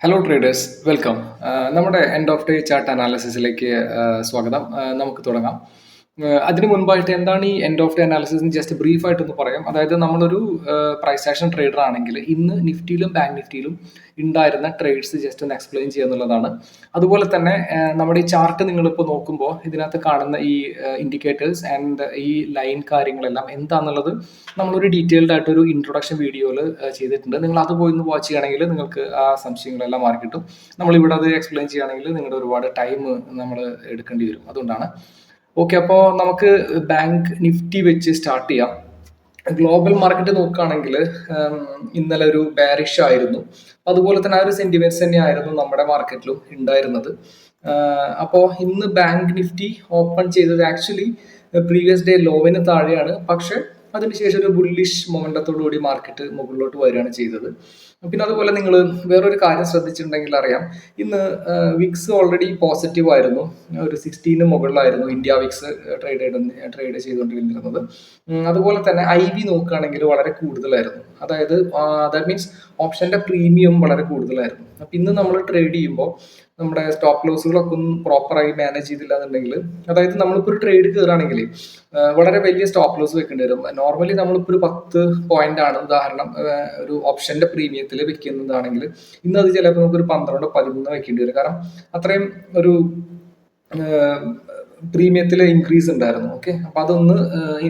Hello traders, welcome. നമ്മുടെ end of day chart അനാലിസിസിലേക്ക് സ്വാഗതം. നമുക്ക് തുടങ്ങാം. അതിന് മുൻപായിട്ട് എന്താണ് ഈ end of day analysis just ബ്രീഫായിട്ടൊന്ന് പറയാം. അതായത് നമ്മളൊരു പ്രൈസ് ആക്ഷൻ ട്രേഡർ ആണെങ്കിൽ ഇന്ന് നിഫ്റ്റിയിലും ബാങ്ക് നിഫ്റ്റിയിലും ഉണ്ടായിരുന്ന ട്രേഡ്സ് ജസ്റ്റ് ഒന്ന് എക്സ്പ്ലെയിൻ ചെയ്യുക എന്നുള്ളതാണ്. അതുപോലെ തന്നെ നമ്മുടെ ഈ ചാർട്ട് നിങ്ങളിപ്പോൾ നോക്കുമ്പോൾ ഇതിനകത്ത് കാണുന്ന ഈ ഇൻഡിക്കേറ്റേഴ്സ് ആൻഡ് ഈ ലൈൻ കാര്യങ്ങളെല്ലാം എന്താണെന്നുള്ളത് നമ്മളൊരു ഡീറ്റെയിൽഡ് ആയിട്ടൊരു ഇൻട്രൊഡക്ഷൻ വീഡിയോയിൽ ചെയ്തിട്ടുണ്ട്. നിങ്ങൾ അത് പോയി ഒന്ന് വാച്ച് ചെയ്യുകയാണെങ്കിൽ നിങ്ങൾക്ക് ആ സംശയങ്ങളെല്ലാം മാറി കിട്ടും. നമ്മളിവിടെ അത് എക്സ്പ്ലെയിൻ ചെയ്യുകയാണെങ്കിൽ നിങ്ങളുടെ ഒരുപാട് ടൈം നമ്മൾ എടുക്കേണ്ടി വരും. അതുകൊണ്ടാണ്. ഓക്കെ, അപ്പോൾ നമുക്ക് ബാങ്ക് നിഫ്റ്റി വെച്ച് സ്റ്റാർട്ട് ചെയ്യാം. ഗ്ലോബൽ മാർക്കറ്റ് നോക്കുകയാണെങ്കിൽ ഇന്നലെ ഒരു ബാരിഷ് ആയിരുന്നു. അതുപോലെ തന്നെ ആ ഒരു സെന്റിമെന്റ്സ് തന്നെയായിരുന്നു നമ്മുടെ മാർക്കറ്റിലും ഉണ്ടായിരുന്നത്. അപ്പോൾ ഇന്ന് ബാങ്ക് നിഫ്റ്റി ഓപ്പൺ ചെയ്തത് ആക്ച്വലി പ്രീവിയസ് ഡേ ലോവിന് താഴെയാണ്. പക്ഷെ അതിനുശേഷം ഒരു ബുള്ളിഷ് മൊമെന്റത്തോടു കൂടി മാർക്കറ്റ് മുകളിലോട്ട് വരികയാണ് ചെയ്തത്. പിന്നെ അതുപോലെ നിങ്ങൾ വേറൊരു കാര്യം ശ്രദ്ധിച്ചിട്ടുണ്ടെങ്കിൽ അറിയാം, ഇന്ന് വിക്സ് ഓൾറെഡി പോസിറ്റീവ് ആയിരുന്നു. ഒരു 16 മുകളിലായിരുന്നു ഇന്ത്യ വിക്സ് ട്രേഡ് ചെയ്തുകൊണ്ടിരുന്നത്. അതുപോലെ തന്നെ IB നോക്കുകയാണെങ്കിൽ വളരെ കൂടുതലായിരുന്നു. അതായത് ദാറ്റ് മീൻസ് ഓപ്ഷന്റെ പ്രീമിയം വളരെ കൂടുതലായിരുന്നു. അപ്പൊ ഇന്ന് നമ്മൾ ട്രേഡ് ചെയ്യുമ്പോൾ നമ്മുടെ സ്റ്റോപ്പ് ലോസുകളൊക്കെ ഒന്നും പ്രോപ്പറായി മാനേജ് ചെയ്തില്ല എന്നുണ്ടെങ്കിൽ, അതായത് നമ്മളിപ്പോൾ ഒരു ട്രേഡ് കയറുകയാണെങ്കിൽ വളരെ വലിയ സ്റ്റോപ്പ് ലോസ് വെക്കേണ്ടി വരും. നോർമലി നമ്മളിപ്പോൾ ഒരു 10 പോയിന്റ് ആണ് ഉദാഹരണം ഒരു ഓപ്ഷന്റെ പ്രീമിയത്തിൽ വെക്കുന്നതാണെങ്കിൽ, ഇന്ന് അത് ചിലപ്പോൾ നമുക്ക് ഒരു 12-13 വെക്കേണ്ടി വരും. കാരണം അത്രയും ഒരു പ്രീമിയത്തിൽ ഇൻക്രീസ് ഉണ്ടായിരുന്നു. ഓക്കെ, അപ്പൊ അതൊന്ന്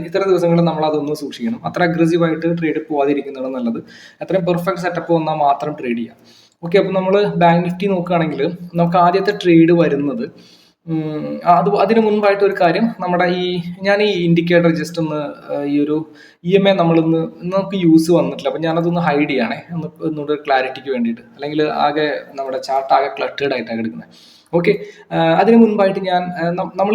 ഇത്തരം ദിവസങ്ങളിൽ നമ്മൾ അതൊന്ന് സൂക്ഷിക്കണം. അത്ര അഗ്രസീവ് ആയിട്ട് ട്രേഡ് പോവാതിരിക്കുന്നതാണ് നല്ലത്. അത്രയും പെർഫെക്റ്റ് സെറ്റപ്പ് വന്നാൽ മാത്രം ട്രേഡ് ചെയ്യാം. ഓക്കെ, അപ്പൊ നമ്മൾ ബാങ്ക് നിഫ്റ്റി നോക്കുകയാണെങ്കിൽ നമുക്ക് ആദ്യത്തെ ട്രേഡ് വരുന്നത് അതിന് മുൻപായിട്ട് ഒരു കാര്യം, നമ്മുടെ ഞാൻ ഈ ഇൻഡിക്കേറ്റർ ജസ്റ്റ് ഒന്ന് ഈ ഒരു EMA നമ്മളിന്ന് നമുക്ക് യൂസ് വന്നിട്ടില്ല. അപ്പൊ ഞാനതൊന്ന് ഹൈഡ് ചെയ്യണേ, ഒന്നുകൂടെ ക്ലാരിറ്റിക്ക് വേണ്ടിയിട്ട്. അല്ലെങ്കിൽ ആകെ നമ്മുടെ ചാർട്ട് ആകെ ക്ലട്ടേഡ് ആയിട്ടാണ് എടുക്കുന്നത്. ഓക്കെ, അതിന് മുൻപായിട്ട് നമ്മൾ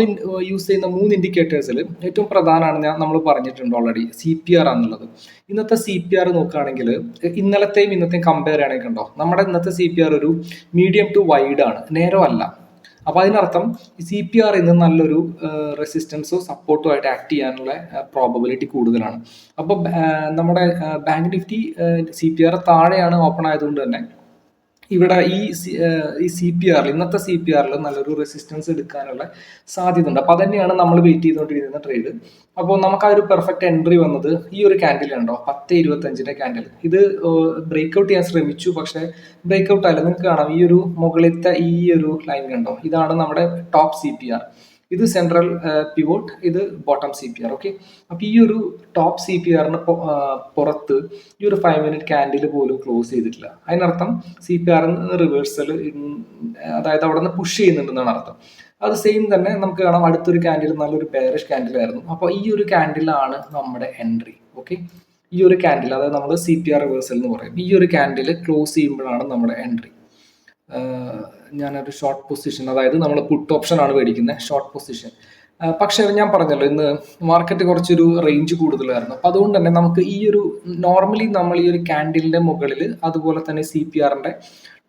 യൂസ് ചെയ്യുന്ന 3 ഇൻഡിക്കേറ്റേഴ്സിൽ ഏറ്റവും പ്രധാനമാണ് നമ്മൾ പറഞ്ഞിട്ടുണ്ട് ഓൾറെഡി, CPR ആണെന്നുള്ളത്. ഇന്നത്തെ CPR നോക്കുകയാണെങ്കിൽ ഇന്നലത്തെയും ഇന്നത്തെയും കമ്പയർ ചെയ്യണമെങ്കിൽ ഉണ്ടോ, നമ്മുടെ ഇന്നത്തെ CPR ഒരു മീഡിയം ടു വൈഡ് ആണ്, നേരോ അല്ല. അപ്പൊ അതിനർത്ഥം CPR ഇന്ന് നല്ലൊരു റെസിസ്റ്റൻസോ സപ്പോർട്ടോ ആയിട്ട് ആക്ട് ചെയ്യാനുള്ള പ്രോബബിലിറ്റി കൂടുതലാണ്. അപ്പൊ നമ്മുടെ ബാങ്ക് നിഫ്റ്റി CPR താഴെയാണ് ഓപ്പൺ ആയതുകൊണ്ട് തന്നെ ഇവിടെ ഈ CPR ഇന്നത്തെ CPRൽ നല്ലൊരു റെസിസ്റ്റൻസ് എടുക്കാനുള്ള സാധ്യത ഉണ്ട്. അപ്പൊ അതന്നെയാണ് നമ്മൾ വെയിറ്റ് ചെയ്തുകൊണ്ടിരിക്കുന്ന ട്രേഡ്. അപ്പോൾ നമുക്ക് ആ ഒരു പെർഫെക്റ്റ് എൻട്രി വന്നത് ഈ ഒരു ക്യാൻഡിൽ ഉണ്ടോ, 10.25 ക്യാൻഡിൽ. ഇത് ബ്രേക്ക്ഔട്ട് ചെയ്യാൻ ശ്രമിച്ചു, പക്ഷെ ബ്രേക്ക്ഔട്ട് ആയില്ല. നിങ്ങൾക്ക് കാണാം ഈ ഒരു മുകളിലത്തെ ഈ ഒരു ലൈൻ കണ്ടോ, ഇതാണ് നമ്മുടെ ടോപ്പ് CPR. ഇത് സെൻട്രൽ പിവോട്ട്, ഇത് ബോട്ടം CPR. ഓക്കെ, അപ്പൊ ഈ ഒരു ടോപ്പ് CPRന് പുറത്ത് ഈ ഒരു 5 മിനിറ്റ് ക്യാൻഡിൽ പോലും ക്ലോസ് ചെയ്തിട്ടില്ല. അതിനർത്ഥം CPR റിവേഴ്സൽ, അതായത് അവിടെ നിന്ന് പുഷ് ചെയ്യുന്നുണ്ടെന്നാണ് അർത്ഥം. അത് സെയിം തന്നെ നമുക്ക് കാണാം അടുത്തൊരു ക്യാൻഡിൽ നല്ലൊരു ബെയറിഷ് ക്യാൻഡിൽ ആയിരുന്നു. അപ്പോൾ ഈ ഒരു ക്യാൻഡിലാണ് നമ്മുടെ എൻട്രി. ഓക്കെ, ഈ ഒരു ക്യാൻഡിൽ, അതായത് നമ്മൾ CPR റിവേഴ്സൽ എന്ന് പറയും, ഈ ഒരു ക്യാൻഡിൽ ക്ലോസ് ചെയ്യുമ്പോഴാണ് നമ്മുടെ എൻട്രി. ഞാനൊരു ഷോർട്ട് പൊസിഷൻ, അതായത് നമ്മൾ പുട്ട് ഓപ്ഷൻ ആണ് മേടിക്കുന്നത്, ഷോർട്ട് പൊസിഷൻ. പക്ഷെ ഞാൻ പറഞ്ഞല്ലോ ഇന്ന് മാർക്കറ്റ് കുറച്ചൊരു റേഞ്ച് കൂടുതലായിരുന്നു. അപ്പൊ അതുകൊണ്ട് തന്നെ നമുക്ക് ഈ ഒരു നോർമലി നമ്മൾ ഈ ഒരു ക്യാൻഡിലിന്റെ മുകളിൽ, അതുപോലെ തന്നെ CPRന്റെ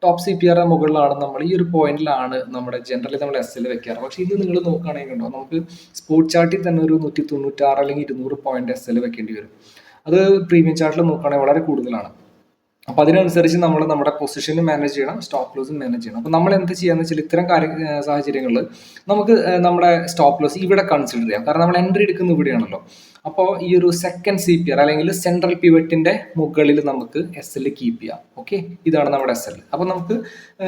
ടോപ്പ് CPR മുകളിലാണ് നമ്മൾ ഈ ഒരു പോയിന്റിലാണ് നമ്മുടെ ജനറലി നമ്മൾ SL വെക്കാറ്. പക്ഷെ ഇത് നിങ്ങൾ നോക്കുകയാണെങ്കിൽ ഉണ്ടോ, നമുക്ക് സ്പോട്ട് ചാർട്ടിൽ തന്നെ ഒരു 196 അല്ലെങ്കിൽ 200 പോയിന്റ് SL വെക്കേണ്ടി വരും. അത് പ്രീമിയം ചാർട്ടിൽ നോക്കുകയാണെങ്കിൽ വളരെ കൂടുതലാണ്. അപ്പൊ അതിനനുസരിച്ച് നമ്മൾ നമ്മുടെ പൊസിഷനും മാനേജ് ചെയ്യണം, സ്റ്റോപ്പ് ലോസും മാനേജ് ചെയ്യണം. അപ്പൊ നമ്മൾ എന്ത് ചെയ്യാന്ന് വെച്ചാൽ ഇത്തരം സാഹചര്യങ്ങളിൽ നമുക്ക് നമ്മുടെ സ്റ്റോപ്പ് ലോസ് ഇവിടെ കൺസിഡർ ചെയ്യാം. കാരണം നമ്മൾ എൻട്രി എടുക്കുന്ന ഇവിടെയാണല്ലോ. അപ്പോൾ ഈ ഒരു സെക്കൻഡ് CPR അല്ലെങ്കിൽ സെൻട്രൽ പിവറ്റിന്റെ മുകളിൽ നമുക്ക് SL കീപ്പ് ചെയ്യാം. ഓക്കെ, ഇതാണ് നമ്മുടെ SL. അപ്പൊ നമുക്ക്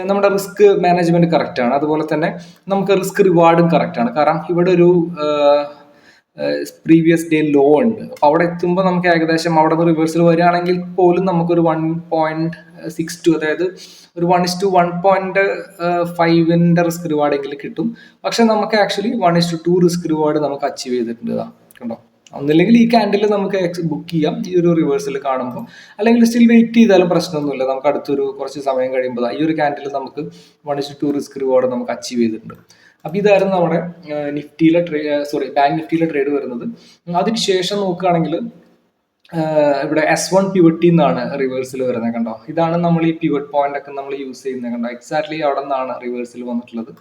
നമ്മുടെ റിസ്ക് മാനേജ്മെന്റ് കറക്റ്റ് ആണ്. അതുപോലെ തന്നെ നമുക്ക് റിസ്ക് റിവാർഡും കറക്റ്റ് ആണ്. കാരണം ഇവിടെ ഒരു പ്രീവിയസ് ഡേ ലോ ഉണ്ട്. അപ്പൊ അവിടെ എത്തുമ്പോൾ നമുക്ക് ഏകദേശം അവിടെ നിന്ന് റിവേഴ്സൽ വരികയാണെങ്കിൽ പോലും നമുക്കൊരു 1.62, അതായത് ഒരു 1:1.5 റിസ്ക് റിവാർഡ് എങ്കിലും കിട്ടും. പക്ഷെ നമുക്ക് ആക്ച്വലി 1:2 റിസ്ക് റിവാർഡ് നമുക്ക് അച്ചീവ് ചെയ്തിട്ടുണ്ട്. കണ്ടോ, ഒന്നില്ലെങ്കിൽ ഈ ക്യാൻഡിൽ നമുക്ക് ബുക്ക് ചെയ്യാം ഈ ഒരു റിവേഴ്സൽ കാണുമ്പോൾ, അല്ലെങ്കിൽ സ്റ്റിൽ വെയിറ്റ് ചെയ്താലും പ്രശ്നമൊന്നുമില്ല. നമുക്ക് അടുത്തൊരു കുറച്ച് സമയം കഴിയുമ്പോൾ ഈ ഒരു ക്യാൻഡിൽ നമുക്ക് 1:2 റിസ്ക് റിവാർഡ് നമുക്ക് അച്ചീവ് ചെയ്തിട്ടുണ്ട്. അപ്പൊ ഇതായിരുന്നു നമ്മുടെ ബാങ്ക് നിഫ്റ്റിയിലെ ട്രേഡ് വരുന്നത്. അതിനുശേഷം നോക്കുകയാണെങ്കിൽ ഇവിടെ S1 പിവട്ടി എന്നാണ് റിവേഴ്സിൽ വരുന്നത് കണ്ടോ. ഇതാണ് നമ്മൾ ഈ പിവറ്റ് പോയിന്റ് ഒക്കെ നമ്മൾ യൂസ് ചെയ്യുന്നത് കണ്ടോ. എക്സാക്ട്ലി അവിടെ നിന്നാണ് റിവേഴ്സിൽ വന്നിട്ടുള്ളത്.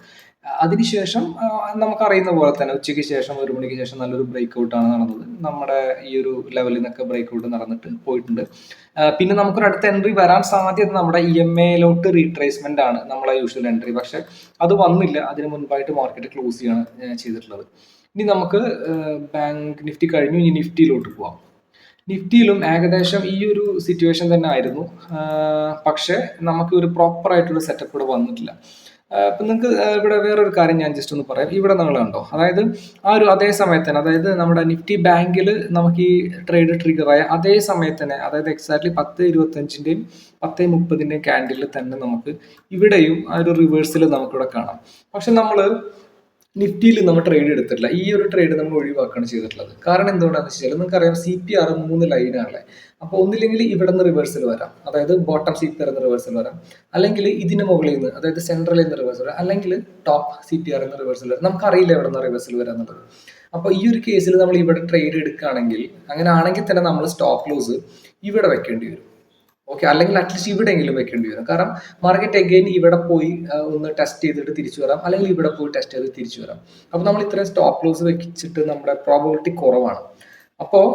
അതിനുശേഷം നമുക്കറിയുന്ന പോലെ തന്നെ ഉച്ചയ്ക്ക് ശേഷം 1 മണിക്ക് ശേഷം നല്ലൊരു ബ്രേക്ക് ഔട്ടാണ് നടന്നത്. നമ്മുടെ ഈ ഒരു ലെവലിൽ നിന്നൊക്കെ ബ്രേക്ക് ഔട്ട് നടന്നിട്ട് പോയിട്ടുണ്ട്. പിന്നെ നമുക്കൊരു അടുത്ത എൻട്രി വരാൻ സാധ്യത നമ്മുടെ EMA-ലോട്ട് റീട്രേസ്മെന്റ് ആണ് നമ്മളെ യൂഷ്വൽ എൻട്രി. പക്ഷെ അത് വന്നില്ല. അതിന് മുൻപായിട്ട് മാർക്കറ്റ് ക്ലോസ് ചെയ്യാണ് ചെയ്തിട്ടുള്ളത്. ഇനി നമുക്ക് ബാങ്ക് നിഫ്റ്റി കഴിഞ്ഞു. ഇനി നിഫ്റ്റിയിലോട്ട് പോവാം. നിഫ്റ്റിയിലും ഏകദേശം ഈ ഒരു സിറ്റുവേഷൻ തന്നെ ആയിരുന്നു. പക്ഷെ നമുക്ക് ഒരു പ്രോപ്പർ ആയിട്ടൊരു സെറ്റപ്പ് ഇവിടെ വന്നിട്ടില്ല. ഇപ്പൊ നിങ്ങൾക്ക് ഇവിടെ വേറൊരു കാര്യം ഞാൻ ജസ്റ്റ് ഒന്ന് പറയാം. ഇവിടെ നിങ്ങൾ കണ്ടോ, അതായത് ആ ഒരു അതേ സമയത്ത് തന്നെ, അതായത് നമ്മുടെ നിഫ്റ്റി ബാങ്കിൽ നമുക്ക് ഈ ട്രേഡ് ട്രിഗർ ആയ അതേ സമയത്ത് തന്നെ, അതായത് എക്സാക്ട്ലി 10.25-ന്റെയും 10.30-ന്റെയും ക്യാൻഡിലിൽ തന്നെ നമുക്ക് ഇവിടെയും ആ ഒരു റിവേഴ്സിൽ നമുക്കിവിടെ കാണാം. പക്ഷെ നമ്മൾ നിഫ്റ്റിയിൽ നമ്മൾ ട്രേഡ് എടുത്തിട്ടില്ല. ഈ ഒരു ട്രേഡ് നമ്മൾ ഒഴിവാക്കുകയാണ് ചെയ്തിട്ടുള്ളത്. കാരണം എന്തുകൊണ്ടാണെന്ന് വെച്ചാൽ നിങ്ങൾക്കറിയാം CPR 3 ലൈനാണല്ലേ. അപ്പോൾ ഒന്നില്ലെങ്കിൽ ഇവിടെ നിന്ന് റിവേഴ്സിൽ വരാം, അതായത് ബോട്ടം CPR എന്ന് റിവേഴ്സിൽ വരാം, അല്ലെങ്കിൽ ഇതിന് മുകളിൽ നിന്ന്, അതായത് സെൻട്രലിൽ നിന്ന് റിവേഴ്സിൽ വരാം, അല്ലെങ്കിൽ ടോപ്പ് CPR എന്ന് റിവേഴ്സിൽ വരാം. നമുക്കറിയില്ല എവിടെ നിന്ന് റിവേഴ്സിൽ വരാന്നുള്ളത്. അപ്പോൾ ഈ ഒരു കേസിൽ നമ്മൾ ഇവിടെ ട്രേഡ് എടുക്കുകയാണെങ്കിൽ, അങ്ങനെ ആണെങ്കിൽ തന്നെ നമ്മൾ സ്റ്റോപ്പ് ലോസ് ഇവിടെ വെക്കേണ്ടി വരും. ഓക്കെ, അല്ലെങ്കിൽ അറ്റ്ലീസ്റ്റ് ഇവിടെയെങ്കിലും വെക്കേണ്ടി വരും. കാരണം മാർക്കറ്റ് അഗെയിൻ ഇവിടെ പോയി ഒന്ന് ടെസ്റ്റ് ചെയ്തിട്ട് തിരിച്ചു വരാം, അല്ലെങ്കിൽ ഇവിടെ പോയി ടെസ്റ്റ് ചെയ്ത് തിരിച്ചു വരാം. അപ്പോൾ നമ്മൾ ഇത്രയും സ്റ്റോപ്പ് ലോസ് വെച്ചിട്ട് നമ്മുടെ പ്രോബബിലിറ്റി കുറവാണ്. അപ്പോൾ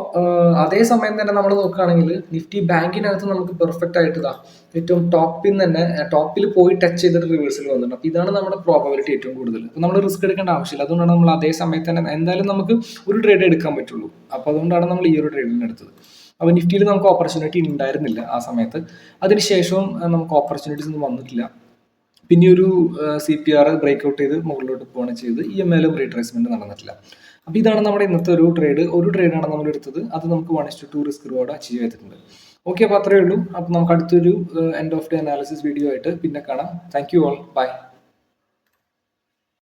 അതേ സമയം തന്നെ നമ്മൾ നോക്കുകയാണെങ്കിൽ നിഫ്റ്റി ബാങ്കിനകത്ത് നമുക്ക് പെർഫെക്റ്റ് ആയിട്ട് ഇതാ ഏറ്റവും ടോപ്പിൽ തന്നെ ടോപ്പിൽ പോയി ടച്ച് ചെയ്തിട്ട് റിവേഴ്സിൽ വന്നിട്ടുണ്ട്. അപ്പോൾ ഇതാണ് നമ്മുടെ പ്രോബബിലിറ്റി ഏറ്റവും കൂടുതൽ. അപ്പോൾ നമ്മൾ റിസ്ക് എടുക്കേണ്ട ആവശ്യമില്ല. അതുകൊണ്ടാണ് നമ്മൾ അതേ സമയത്ത് തന്നെ എന്തായാലും നമുക്ക് ഒരു ട്രേഡ് എടുക്കാൻ പറ്റുള്ളൂ. അപ്പോൾ അതുകൊണ്ടാണ് നമ്മൾ ഈ ഒരു ട്രേഡിന് എടുത്തത്. അപ്പോൾ നിഫ്റ്റിയിൽ നമുക്ക് ഓപ്പർച്യൂണിറ്റി ഉണ്ടായിരുന്നില്ല ആ സമയത്ത്. അതിനുശേഷവും നമുക്ക് ഓപ്പർച്യൂണിറ്റീസ് ഒന്നും വന്നിട്ടില്ല. പിന്നെ ഒരു CPR ബ്രേക്ക് ഔട്ട് ചെയ്ത് മുകളിലോട്ട് പോവുകയാണ് ചെയ്ത്. EMA-ലും റീട്രേസ്മെന്റ് നടന്നിട്ടില്ല. അപ്പോൾ ഇതാണ് നമ്മുടെ ഇന്നത്തെ ഒരു ട്രേഡാണ് നമ്മൾ എടുത്തത്. അത് നമുക്ക് 1:2 റിസ്ക് റിവാർഡ് അച്ചീവ് ചെയ്തിട്ടുണ്ട്. ഓക്കെ, അപ്പോൾ അത്രയേ ഉള്ളൂ. അപ്പോൾ നമുക്ക് അടുത്തൊരു end of day analysis video ആയിട്ട് പിന്നെ കാണാം. Thank you all, by.